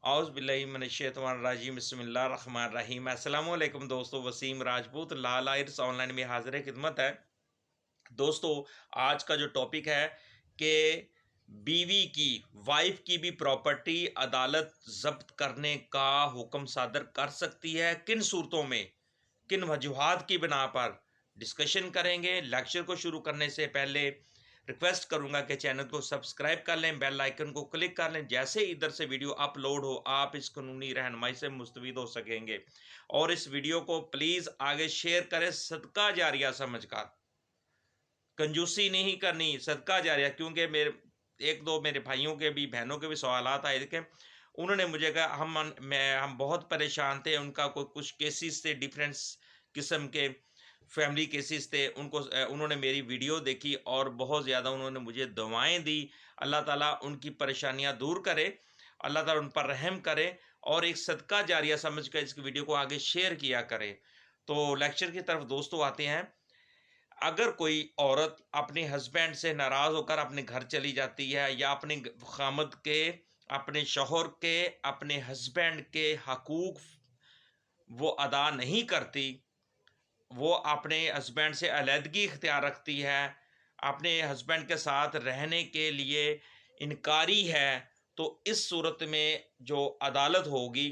औज़ बिल्लाहि मिनश्शैतानिर्रजीम बिस्मिल्लाहिर्रहमानिर्रहीम। अस्सलाम वालेकुम दोस्तों, वसीम राजपूत लाल आयर्स ऑनलाइन में हाज़िर खिदमत है। दोस्तों, आज का जो टॉपिक है कि बीवी की, वाइफ की भी प्रॉपर्टी अदालत ज़ब्त करने का हुक्म सादर कर सकती है, किन सूरतों में, किन वजूहात की बिना पर डिस्कशन करेंगे। लेक्चर को शुरू करने से पहले रिक्वेस्ट करूंगा कि चैनल को सब्सक्राइब कर लें, बेल आइकन को क्लिक कर लें। जैसे इधर से वीडियो अपलोड हो, आप इस कानूनी रहनुमाई से मुस्तफीद हो सकेंगे। और इस वीडियो को प्लीज़ आगे शेयर करें, सदका जारिया समझकर, कंजूसी नहीं करनी, सदका जारिया। क्योंकि मेरे एक दो मेरे भाइयों के भी, बहनों के भी सवालात आए थे। उन्होंने मुझे कहा हम बहुत परेशान थे, उनका कोई कुछ केसेस थे, डिफरेंट किस्म के फैमिली केसेस थे। उन्होंने मेरी वीडियो देखी और बहुत ज़्यादा उन्होंने मुझे दुआएं दी। अल्लाह ताला उनकी परेशानियां दूर करे, अल्लाह ताला उन पर रहम करे और एक सदका जारिया समझ कर इस वीडियो को आगे शेयर किया करे। तो लेक्चर की तरफ दोस्तों आते हैं। अगर कोई औरत अपने हस्बैंड से नाराज़ होकर अपने घर चली जाती है, या अपने खामद के, अपने शौहर के, अपने हस्बैंड के हकूक़ वो अदा नहीं करती, वो अपने हस्बैंड से अलहदगी इख्तियार रखती है, अपने हस्बैंड के साथ रहने के लिए इनकारी है, तो इस सूरत में जो अदालत होगी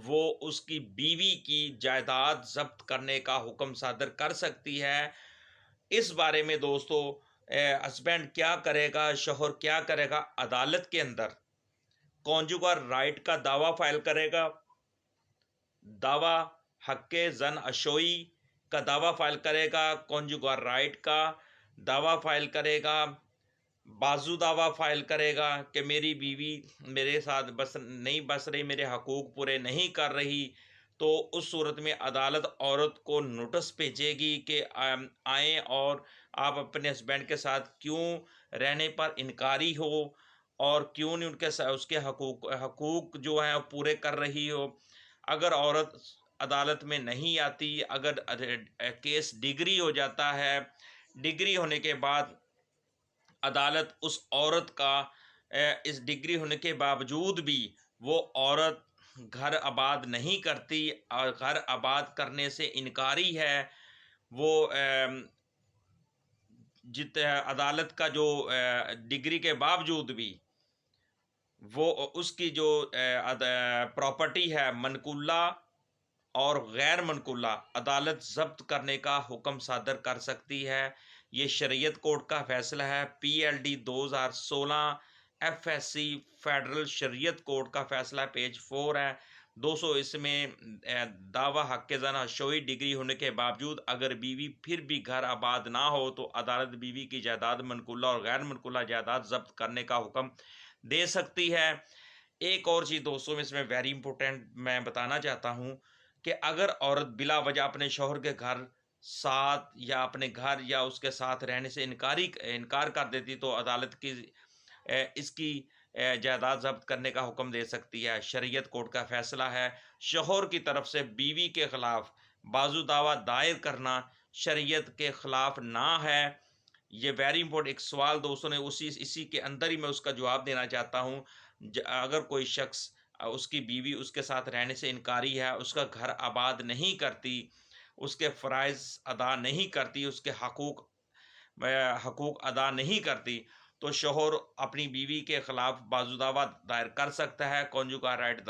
वो उसकी बीवी की जायदाद ज़ब्त करने का हुक्म सादर कर सकती है। इस बारे में दोस्तों हस्बैंड क्या करेगा, शौहर क्या करेगा, अदालत के अंदर कॉन्जुगल राइट का दावा फाइल करेगा, दावा हक़्क़े ज़न अशोई का दावा फाइल करेगा, कॉन्जुगल राइट का दावा फाइल करेगा, बाजू दावा फाइल करेगा कि मेरी बीवी मेरे साथ नहीं बस रही, मेरे हकूक़ पूरे नहीं कर रही। तो उस सूरत में अदालत औरत को नोटिस भेजेगी कि आएँ और आप अपने हस्बैंड के साथ क्यों रहने पर इनकारी हो, और क्यों नहीं उनके उसके हकूक़ जो हैं पूरे कर रही हो। अगर औरत अदालत में नहीं आती, अगर केस डिग्री हो जाता है, डिग्री होने के बाद अदालत उस औरत का इस डिग्री होने के बावजूद भी वो औरत घर आबाद नहीं करती और घर आबाद करने से इनकारी है, वो अदालत का जो डिग्री के बावजूद भी वो उसकी जो प्रॉपर्टी है मनकुला और गैर मनकुला, अदालत ज़ब्त करने का हुक्म सादर कर सकती है। ये शरीयत कोर्ट का फैसला है, PLD 2016 FSC फेडरल शरीयत कोर्ट का फैसला, पेज 4 है। 200 इसमें दावा हक़्क़े ज़न अशोई डिग्री होने के बावजूद अगर बीवी फिर भी घर आबाद ना हो, तो अदालत बीवी की जायदाद मनकुला और गैर मनकुला जायदाद ज़ब्त करने का हुक्म दे सकती है। एक और चीज़ दोस्तों में इसमें वेरी इंपॉर्टेंट मैं बताना चाहता हूँ कि अगर औरत बिला वजह अपने शौहर के घर साथ या अपने घर या उसके साथ रहने से इनकार कर देती, तो अदालत की इसकी जायदाद ज़ब्त करने का हुक्म दे सकती है। शरीयत कोर्ट का फैसला है। शौहर की तरफ से बीवी के ख़िलाफ़ बाजू दावा दायर करना शरीयत के ख़िलाफ़ ना है। ये वेरी इंपॉर्टेंट एक सवाल दोस्तों ने इसी के अंदर ही मैं उसका जवाब देना चाहता हूँ। अगर कोई शख्स उसकी बीवी उसके साथ रहने से इनकारी है, उसका घर आबाद नहीं करती, उसके फ़राइज़ अदा नहीं करती, उसके हकूक़ अदा नहीं करती, तो शौहर अपनी बीवी के ख़िलाफ़ बाजू दावा दायर कर सकता है, कॉन्जुगल राइट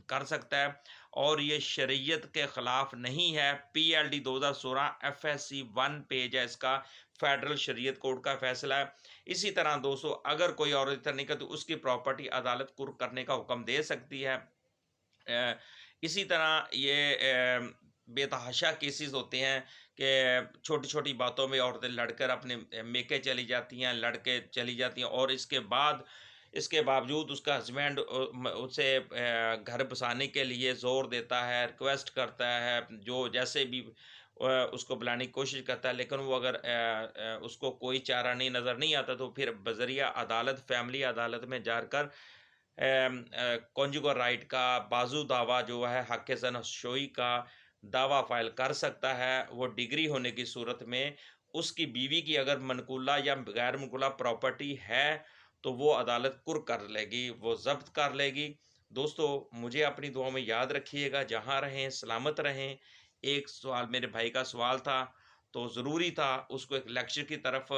कर सकता है, और ये शरीयत के ख़िलाफ़ नहीं है। PLD 2016 FSC 1 पेज है इसका, फेडरल शरीयत कोर्ट का फैसला है। इसी तरह दोस्तों अगर कोई औरत इतना नहीं करती, उसकी प्रॉपर्टी अदालत कुर्क करने का हुक्म दे सकती है। इसी तरह ये बेतहाशा केसेस होते हैं कि छोटी छोटी बातों में औरतें लड़कर अपने मेके चली जाती हैं, लड़के चली जाती हैं, और इसके बावजूद उसका हस्बैंड उसे घर बसाने के लिए ज़ोर देता है, रिक्वेस्ट करता है, जो जैसे भी उसको बुलाने की कोशिश करता है, लेकिन वो अगर उसको कोई चारा नहीं नज़र नहीं आता, तो फिर बज़रिया अदालत, फैमिली अदालत में जाकर कॉन्जुगल राइट का बाजू दावा जो है हक़्क़े ज़न अशोई का दावा फाइल कर सकता है। वो डिग्री होने की सूरत में उसकी बीवी की अगर मनकुला या गैर मनकुला प्रॉपर्टी है, تو وہ عدالت کر کر لے گی، وہ ضبط کر لے گی۔ دوستو مجھے اپنی دعاؤں میں یاد رکھیے گا، جہاں رہیں سلامت رہیں۔ ایک سوال میرے بھائی کا سوال تھا، تو ضروری تھا اس کو ایک لیکچر کی طرف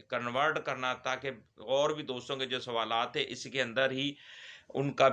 کنورٹ کرنا، تاکہ اور بھی دوستوں کے جو سوالات تھے اس کے اندر ہی ان کا